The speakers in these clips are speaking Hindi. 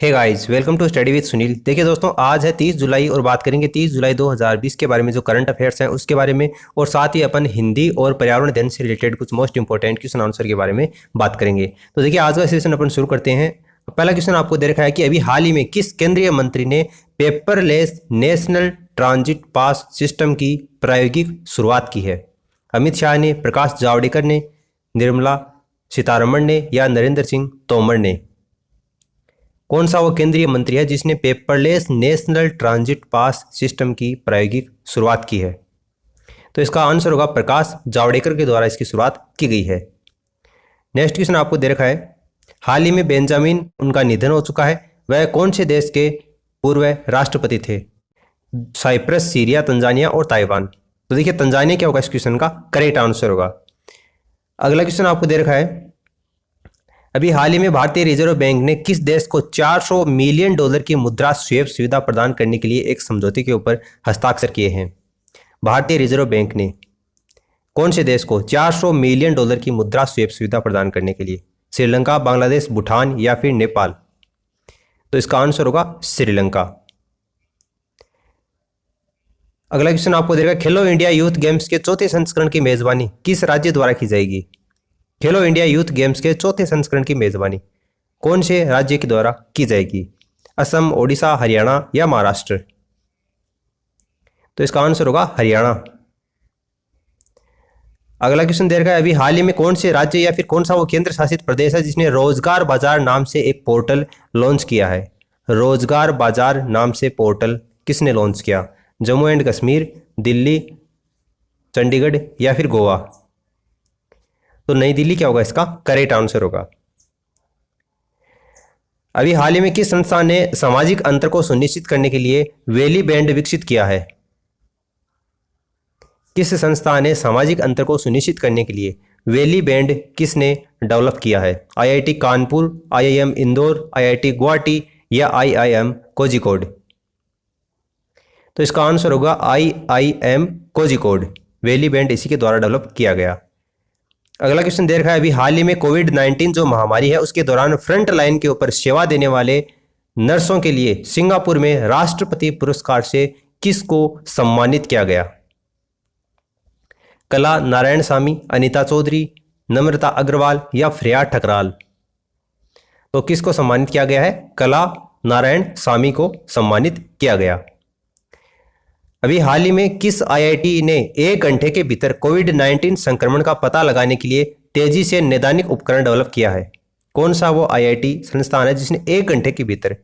Hey guys, welcome to study with Sunil. देखिए दोस्तों, आज है 30 जुलाई और बात करेंगे 30 जुलाई 2020 के बारे में, जो करंट अफेयर्स हैं उसके बारे में, और साथ ही अपन हिंदी और पर्यावरण अध्ययन से रिलेटेड कुछ मोस्ट इंपॉर्टेंट क्वेश्चन आंसर के बारे में बात करेंगे। तो देखिए, आज का सेशन अपन शुरू करते हैं। पहला क्वेश्चन आपको दे रखा है कि अभी हाल ही में किस केंद्रीय मंत्री ने paperless national transit pass system की प्रायोगिक शुरुआत की है? अमित शाह ने, प्रकाश जावड़ेकर ने, निर्मला सीतारमण ने या नरेंद्र सिंह तोमर ने? कौन सा वो केंद्रीय मंत्री है जिसने paperless national transit pass system की प्रायोगिक शुरुआत की है? तो इसका आंसर होगा प्रकाश जावड़ेकर के द्वारा इसकी शुरुआत की गई है। नेक्स्ट क्वेश्चन आपको दे रखा है, हाल ही में बेंजामिन उनका निधन हो चुका है, वह कौन से देश के पूर्व राष्ट्रपति थे? साइप्रस, सीरिया, तंजानिया और ताइवान। तो देखिए, तंजानिया क्या होगा इस क्वेश्चन का करेक्ट आंसर होगा। अगला क्वेश्चन आपको दे रखा है, अभी हाल ही में भारतीय रिजर्व बैंक ने किस देश को $400 मिलियन की मुद्रा स्वेप सुविधा प्रदान करने के लिए एक समझौते के ऊपर हस्ताक्षर किए हैं? भारतीय रिजर्व बैंक ने कौन से देश को $400 मिलियन की मुद्रा स्वेप सुविधा प्रदान करने के लिए? श्रीलंका, बांग्लादेश, भूटान या फिर नेपाल? तो इसका आंसर होगा श्रीलंका। अगला क्वेश्चन आपको देगा, खेलो इंडिया यूथ गेम्स के चौथे संस्करण की मेजबानी किस राज्य द्वारा की जाएगी? खेलो इंडिया यूथ गेम्स के चौथे संस्करण की मेजबानी कौन से राज्य के द्वारा की जाएगी? असम, ओडिशा, हरियाणा या महाराष्ट्र? तो इसका आंसर होगा हरियाणा। अगला क्वेश्चन दे रखा है, अभी हाल ही में कौन से राज्य या फिर कौन सा वो केंद्र शासित प्रदेश है जिसने रोजगार बाजार नाम से एक पोर्टल लॉन्च किया है? रोजगार बाजार नाम से पोर्टल किसने लॉन्च किया? जम्मू एंड कश्मीर, दिल्ली, चंडीगढ़ या फिर गोवा? तो नई दिल्ली क्या होगा इसका करेक्ट आंसर होगा। अभी हाल ही में किस संस्था ने सामाजिक अंतर को सुनिश्चित करने के लिए वेली बैंड विकसित किया है? किस संस्था ने सामाजिक अंतर को सुनिश्चित करने के लिए वेली बैंड किसने डेवलप किया है? IIT Kanpur, IIM Indore, IIT Guwahati या आईआईएम कोझिकोड? तो इसका आंसर होगा आईआईएम कोझिकोड। वेली बैंड इसी के द्वारा डेवलप किया गया। अगला क्वेश्चन दे रखा है, अभी हाल ही में कोविड-19 जो महामारी है उसके दौरान फ्रंट लाइन के ऊपर सेवा देने वाले नर्सों के लिए सिंगापुर में राष्ट्रपति पुरस्कार से किसको सम्मानित किया गया? कला नारायणसामी, अनीता चौधरी, नम्रता अग्रवाल या फ्रेया ठकराल? तो किसको सम्मानित किया गया है? कला नारायणसामी को सम्मानित किया गया। अभी हाल ही में किस आईआईटी ने 1 घंटे के भीतर कोविड-19 संक्रमण का पता लगाने के लिए तेजी से नैदानिक उपकरण डेवलप किया है? कौन सा वो आईआईटी संस्थान है जिसने 1 घंटे के भीतर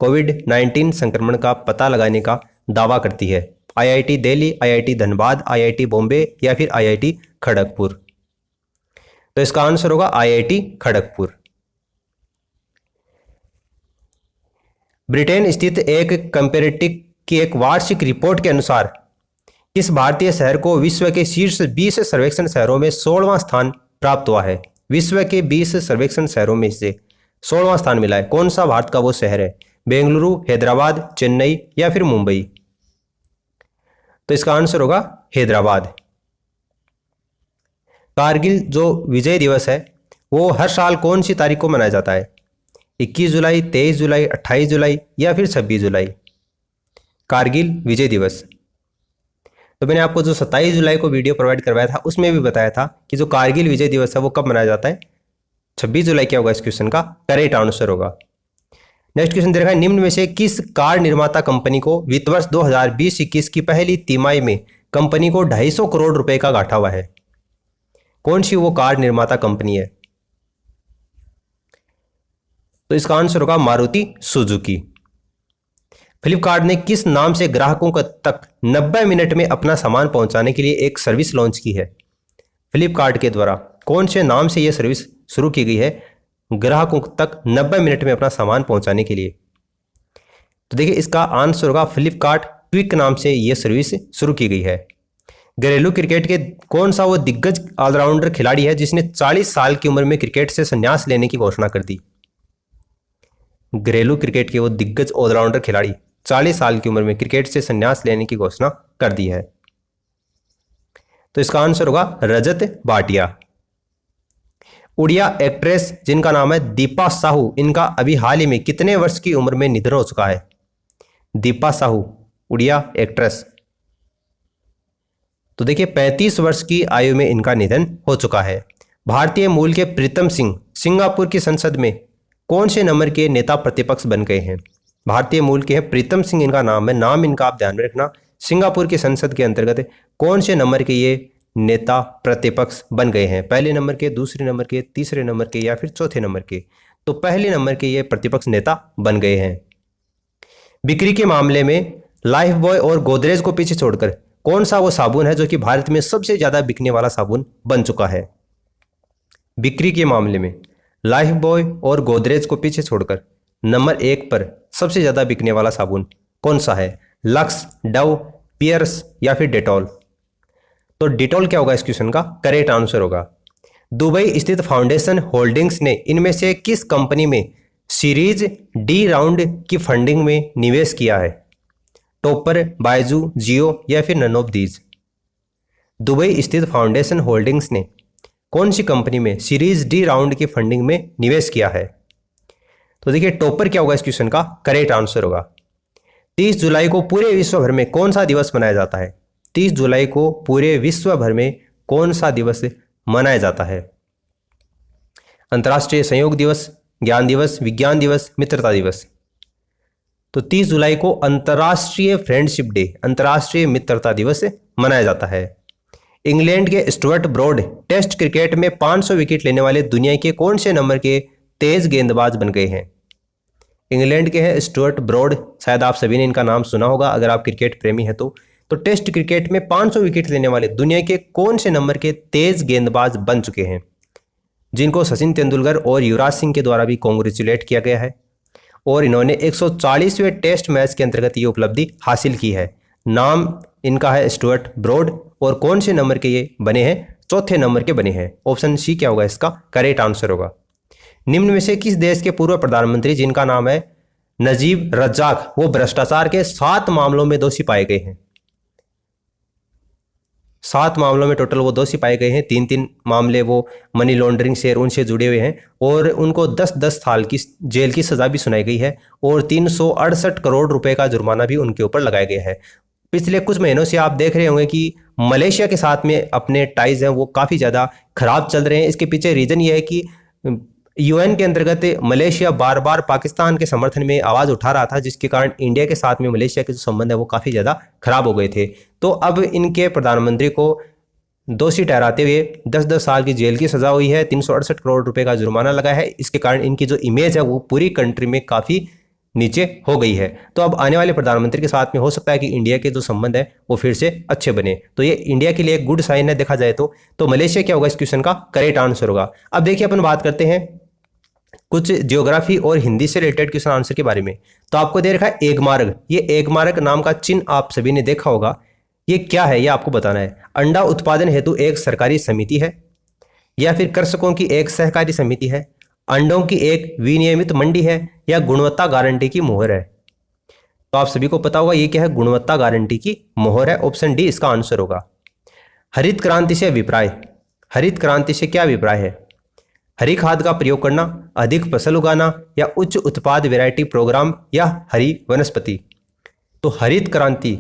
कोविड-19 संक्रमण का पता लगाने का दावा करती है? IIT Delhi, IIT Dhanbad, IIT Bombay या फिर आईआईटी खड़गपुर? तो इसका आंसर होगा आईआईटी खड़गपुर। ब्रिटेन स्थित एक कंपैरेटिव की एक वार्षिक रिपोर्ट के अनुसार किस भारतीय शहर को विश्व के शीर्ष 20 सर्वेक्षण शहरों में 16वां स्थान प्राप्त हुआ है? विश्व के 20 सर्वेक्षण शहरों में से 16वां स्थान मिला है। कौन सा भारत का वो शहर है? बेंगलुरु, हैदराबाद, चेन्नई या फिर मुंबई? तो इसका आंसर होगा हैदराबाद। कारगिल जो विजय दिवस है वो हर साल कौन सी तारीख को मनाया जाता है? 21 जुलाई, 23 जुलाई, 28 जुलाई या फिर 26 जुलाई? कारगिल विजय दिवस। तो मैंने आपको जो 27 जुलाई को वीडियो प्रोवाइड करवाया था उसमें भी बताया था कि जो कारगिल विजय दिवस है वो कब मनाया जाता है? 26 जुलाई क्या होगा इस क्वेश्चन का करेक्ट आंसर होगा। नेक्स्ट क्वेश्चन दे रखा है, निम्न में से किस कार निर्माता कंपनी को वित्त वर्ष 2020-21 की पहली तिमाही में कंपनी को 250 करोड़ रुपए का घाटा हुआ है? कौन सी वो कार निर्माता कंपनी है? तो इसका आंसर होगा मारुति सुजुकी। फ्लिपकार्ट ने किस नाम से ग्राहकों तक 90 मिनट में अपना सामान पहुंचाने के लिए एक सर्विस लॉन्च की है? फ्लिपकार्ट के द्वारा कौन से नाम से यह सर्विस शुरू की गई है ग्राहकों तक 90 मिनट में अपना सामान पहुंचाने के लिए? तो देखिए, इसका आंसर होगा फ्लिपकार्ट क्विक नाम से यह सर्विस शुरू की गई है। घरेलू क्रिकेट के कौन सा वो दिग्गज ऑलराउंडर खिलाड़ी है जिसने 40 साल की उम्र में क्रिकेट से संन्यास लेने की घोषणा कर दी? घरेलू क्रिकेट के वो दिग्गज ऑलराउंडर खिलाड़ी 40 साल की उम्र में क्रिकेट से संन्यास लेने की घोषणा कर दी है। तो इसका आंसर होगा रजत भाटिया। उड़िया एक्ट्रेस जिनका नाम है दीपा साहू, इनका अभी हाल ही में कितने वर्ष की उम्र में निधन हो चुका है? दीपा साहू, उड़िया एक्ट्रेस। तो देखिए 35 वर्ष की आयु में इनका निधन हो चुका है। भारतीय मूल के प्रीतम सिंह सिंगापुर की संसद में कौन से नंबर के नेता प्रतिपक्ष बन गए हैं? भारतीय मूल के हैं प्रीतम सिंह इनका नाम है, नाम इनका आप ध्यान में रखना। सिंगापुर की संसद के अंतर्गत कौन से नंबर के ये नेता प्रतिपक्ष बन गए हैं? पहले नंबर के, दूसरे नंबर के, तीसरे नंबर के या फिर चौथे नंबर के? तो पहले नंबर के ये प्रतिपक्ष नेता बन गए हैं। बिक्री के मामले में लाइफ बॉय और गोदरेज को पीछे छोड़कर कौन सा वो साबुन है जो कि भारत में सबसे ज्यादा बिकने वाला साबुन बन चुका है? बिक्री के मामले में लाइफ बॉय और गोदरेज को पीछे छोड़कर नंबर 1 पर सबसे ज्यादा बिकने वाला साबुन कौन सा है? लक्स, डव, पियर्स या फिर डेटॉल? तो डेटॉल क्या होगा इस क्वेश्चन का करेक्ट आंसर होगा। दुबई स्थित फाउंडेशन होल्डिंग्स ने इनमें से किस कंपनी में सीरीज डी राउंड की फंडिंग में निवेश किया है? टॉपर, बायजू, जियो या फिर नन ऑफ दीज? दुबई स्थित फाउंडेशन होल्डिंग्स ने कौन सी कंपनी में सीरीज डी राउंड की फंडिंग में निवेश किया है? तो देखिए टॉपर क्या होगा इस क्वेश्चन का करेक्ट आंसर होगा। 30 जुलाई को पूरे विश्व भर में कौन सा दिवस मनाया जाता है? 30 जुलाई को पूरे विश्व भर में कौन सा दिवस मनाया जाता है? अंतर्राष्ट्रीय संयोग दिवस, ज्ञान दिवस, विज्ञान दिवस, मित्रता दिवस? तो 30 जुलाई को अंतर्राष्ट्रीय फ्रेंडशिप डे, अंतर्राष्ट्रीय मित्रता दिवस मनाया जाता है। इंग्लैंड के स्टुअर्ट ब्रॉड टेस्ट क्रिकेट में 500 विकेट लेने वाले दुनिया के कौन से नंबर के तेज गेंदबाज बन गए हैं? इंग्लैंड के हैं स्टुअर्ट ब्रॉड, शायद आप सभी ने इनका नाम सुना होगा अगर आप क्रिकेट प्रेमी हैं तो टेस्ट क्रिकेट में 500 विकेट लेने वाले दुनिया के कौन से नंबर के तेज गेंदबाज बन चुके हैं, जिनको सचिन तेंदुलकर और युवराज सिंह के द्वारा भी कॉन्ग्रेचुलेट किया गया है और इन्होंने 140वें टेस्ट मैच के अंतर्गत ये उपलब्धि हासिल की है। नाम इनका है स्टुअर्ट ब्रॉड और कौन से नंबर के ये बने हैं? चौथे नंबर के बने हैं। ऑप्शन सी क्या होगा इसका करेक्ट आंसर होगा। निम्न में से किस देश के पूर्व प्रधानमंत्री जिनका नाम है नजीब रज्जाक वो भ्रष्टाचार के 7 मामलों में दोषी पाए गए हैं? 7 मामलों में टोटल वो दोषी पाए गए हैं। 3-3 मामले वो मनी लॉन्ड्रिंग से उनसे जुड़े हुए हैं और उनको 10-10 साल की जेल की सजा भी सुनाई गई है और 368 करोड़ रुपए का जुर्माना भी उनके ऊपर लगाया गया है। पिछले कुछ महीनों से आप देख रहे होंगे कि मलेशिया के साथ में अपने टाइज हैं वो काफ़ी ज़्यादा खराब चल रहे हैं। इसके पीछे रीज़न ये है कि यूएन के अंतर्गत मलेशिया बार बार पाकिस्तान के समर्थन में आवाज़ उठा रहा था, जिसके कारण इंडिया के साथ में मलेशिया के जो संबंध है वो काफ़ी ज़्यादा खराब हो गए थे। तो अब इनके प्रधानमंत्री को दोषी ठहराते हुए 10-10 साल की जेल की सज़ा हुई है, 368 करोड़ रुपए का जुर्माना लगा है। इसके कारण इनकी जो इमेज है वो पूरी कंट्री में काफ़ी नीचे हो गई है। तो अब आने वाले प्रधानमंत्री के साथ में हो सकता है कि इंडिया के जो संबंध है वो फिर से अच्छे बने, तो ये इंडिया के लिए एक गुड साइन है देखा जाए तो मलेशिया क्या होगा इस क्वेश्चन का करेक्ट आंसर होगा। अब देखिए अपन बात करते हैं कुछ ज्योग्राफी और हिंदी से रिलेटेड क्वेश्चन आंसर के बारे में। तो आपको दे रखा है एगमार्ग, ये एगमार्ग नाम का चिन्ह आप सभी ने देखा होगा, ये क्या है ये आपको बताना है। अंडा उत्पादन हेतु एक सरकारी समिति है या फिर कृषकों की एक सहकारी समिति है, अंडों की एक विनियमित मंडी है या गुणवत्ता गारंटी की मोहर है? तो आप सभी को पता होगा ये क्या है, गुणवत्ता गारंटी की मोहर है। ऑप्शन डी इसका आंसर होगा। हरित क्रांति से अभिप्राय, हरित क्रांति से क्या अभिप्राय है? हरी खाद का प्रयोग करना, अधिक फसल उगाना या उच्च उत्पाद वैरायटी प्रोग्राम या हरी वनस्पति? तो हरित क्रांति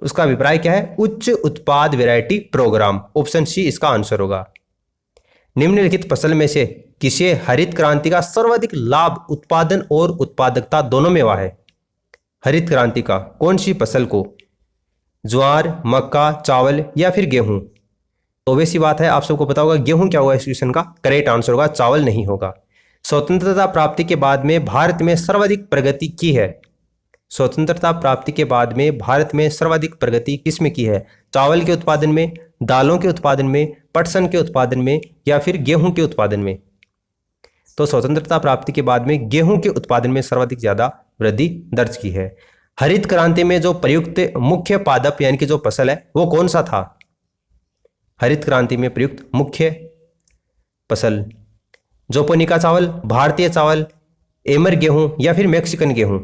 उसका अभिप्राय क्या है? उच्च उत्पाद वैरायटी प्रोग्राम। ऑप्शन सी इसका आंसर होगा। निम्नलिखित फसल में से किसे हरित क्रांति का सर्वाधिक लाभ उत्पादन और उत्पादकता दोनों में हुआ है? हरित क्रांति का कौन सी फसल को? ज्वार, मक्का, चावल या फिर गेहूं? तो वैसी बात है आप सबको पता होगा गेहूं क्या होगा इस क्वेश्चन का करेक्ट आंसर होगा, चावल नहीं होगा। स्वतंत्रता प्राप्ति के बाद में भारत में सर्वाधिक प्रगति की है? स्वतंत्रता प्राप्ति के बाद में भारत में सर्वाधिक प्रगति किसमें की है? चावल के उत्पादन में, दालों के उत्पादन में, पटसन के उत्पादन में या फिर गेहूं के उत्पादन में? तो स्वतंत्रता प्राप्ति के बाद में गेहूं के उत्पादन में सर्वाधिक ज्यादा वृद्धि दर्ज की है। हरित क्रांति में जो प्रयुक्त मुख्य पादप यानी कि जो फसल है वो कौन सा था? हरित क्रांति में प्रयुक्त मुख्य फसल जोपोनिका चावल, भारतीय चावल, एमर गेहूं या फिर मैक्सिकन गेहूं?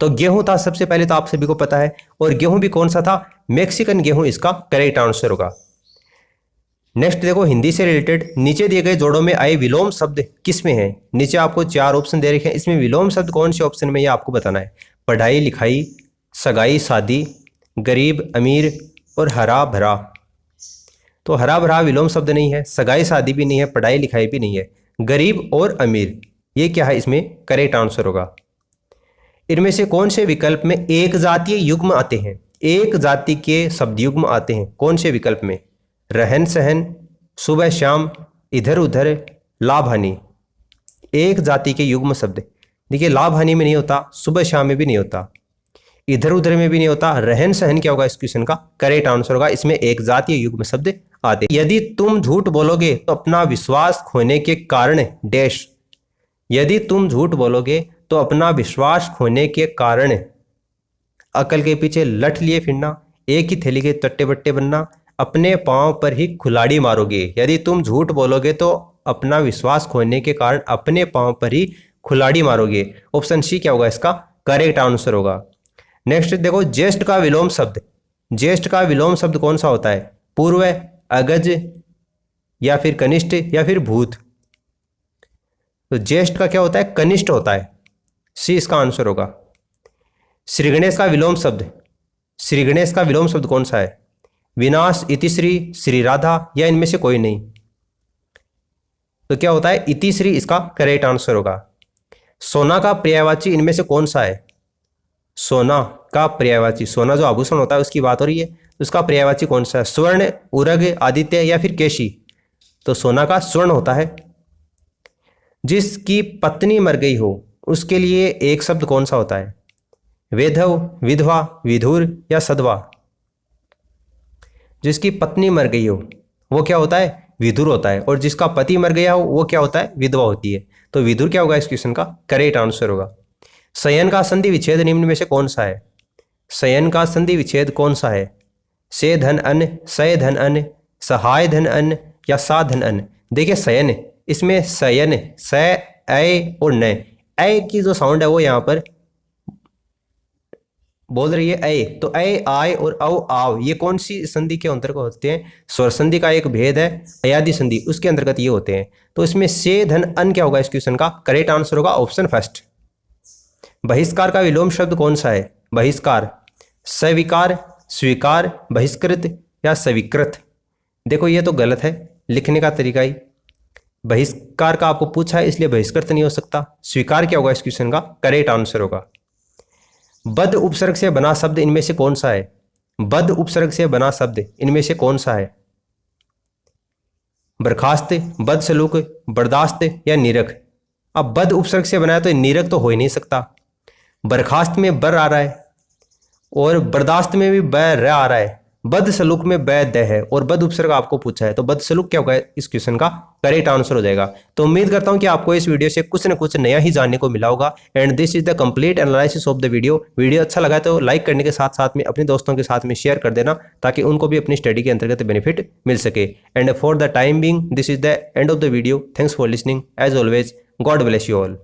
तो गेहूं था सबसे पहले, तो आप सभी को पता है, और गेहूं भी कौन सा था? मैक्सिकन गेहूं इसका करेक्ट आंसर होगा। नेक्स्ट देखो हिंदी से रिलेटेड, नीचे दिए गए जोड़ों में आए विलोम शब्द किस में है। नीचे आपको 4 ऑप्शन दे रखे हैं, इसमें विलोम शब्द कौन से ऑप्शन में ये आपको बताना है। पढ़ाई लिखाई, सगाई शादी, गरीब अमीर और हरा भरा। तो हरा भरा विलोम शब्द नहीं है, सगाई शादी भी नहीं है, पढ़ाई लिखाई भी नहीं है, गरीब और अमीर ये क्या है, इसमें करेक्ट आंसर होगा। इनमें से कौन से विकल्प में एक जातीय युग्म आते हैं। एक जाति के शब्द युग्म आते हैं कौन से विकल्प में। रहन सहन, सुबह शाम, इधर उधर, लाभ हानि। एक जाति के युग्म शब्द, देखिए लाभ हानि में नहीं होता, सुबह शाम में भी नहीं होता, इधर उधर में भी नहीं होता, रहन सहन क्या होगा इस क्वेश्चन का करेक्ट आंसर होगा। इसमें एक जातीय युग्म शब्द आते। यदि तुम झूठ बोलोगे तो अपना विश्वास खोने के कारण डैश। यदि तुम झूठ बोलोगे तो अपना विश्वास खोने के कारण अकल के पीछे लठ लिए फिरना, एक ही थैली के चट्टे बट्टे बनना, अपने पांव पर ही कुल्हाड़ी मारोगे। यदि तुम झूठ बोलोगे तो अपना विश्वास खोने के कारण अपने पांव पर ही कुल्हाड़ी मारोगे। ऑप्शन सी क्या होगा इसका करेक्ट आंसर होगा। नेक्स्ट देखो ज्येष्ठ का विलोम शब्द। ज्येष्ठ का विलोम शब्द कौन सा होता है। पूर्व, अगज या फिर कनिष्ठ या फिर भूत। तो ज्येष्ठ का क्या होता है कनिष्ठ होता है, सी इसका आंसर होगा। श्री गणेश का विलोम शब्द। श्री गणेश का विलोम शब्द कौन सा है। विनाश, इतिश्री, श्री राधा या इनमें से कोई नहीं। तो क्या होता है इतिश्री इसका करेक्ट आंसर होगा। सोना का पर्यायवाची इनमें से कौन सा है। सोना का पर्यायवाची, सोना जो आभूषण होता है उसकी बात हो रही है, उसका पर्यायवाची कौन सा है। स्वर्ण, उरग, आदित्य या फिर केशी। तो सोना का स्वर्ण होता है। जिसकी पत्नी मर गई हो उसके लिए एक शब्द कौन सा होता है। वेधव, विधवा, विधुर या सधवा। जिसकी पत्नी मर गई हो वो क्या होता है विधुर होता है, और जिसका पति मर गया हो वो क्या होता है विधवा होती है। तो विधुर क्या होगा इस क्वेश्चन का करेक्ट आंसर होगा। शयन का संधि विच्छेद निम्न में से कौन सा है। शयन का संधि विच्छेद कौन सा है। से धन अन्न, सय धन अन्न, सहाय धन अन्न या सा धन अन्न। देखिए शयन, इसमें शयन स ऐ और न, ऐ की जो साउंड है वो यहाँ पर बोल रही है ऐ, तो ऐ आय और औ आव ये कौन सी संधि के अंतर्गत होते हैं। स्वर संधि का एक भेद है अयादि संधि, उसके अंतर्गत ये होते हैं। तो इसमें से धन अन्न क्या होगा इस क्वेश्चन का करेक्ट आंसर होगा ऑप्शन फर्स्ट। बहिष्कार का विलोम शब्द कौन सा है। बहिष्कार, स्वीकार, स्वीकार, बहिष्कृत या स्वीकृत। देखो ये तो गलत है लिखने का तरीका ही। बहिष्कार का आपको पूछा है इसलिए बहिष्कृत नहीं हो सकता। स्वीकार क्या होगा इस क्वेश्चन का करेक्ट आंसर होगा। बद उपसर्ग से बना शब्द इनमें से कौन सा है। बद उपसर्ग से बना शब्द इनमें से कौन सा है। बर्खास्त, बदसलूक, बर्दाश्त या नीरख। अब बद उपसर्ग से बनाया तो नीरख तो हो ही नहीं सकता। बर्खास्त में बर आ रहा है और बर्दाश्त में भी ब र आ रहा है, बद सलूक में ब द है और बद उपसर्ग आपको पूछा है, तो बद सलूक क्या होगा इस क्वेश्चन का करेक्ट आंसर हो जाएगा। तो उम्मीद करता हूं कि आपको इस वीडियो से कुछ न कुछ नया ही जानने को मिला होगा। And this is the complete analysis of the video. Video अच्छा लगा तो लाइक करने के साथ साथ में अपने दोस्तों के साथ में शेयर कर देना ताकि उनको भी अपनी स्टडी के अंतर्गत बेनिफिट मिल सके। And for the time being this is the end of the video. Thanks for listening as always. God bless you all.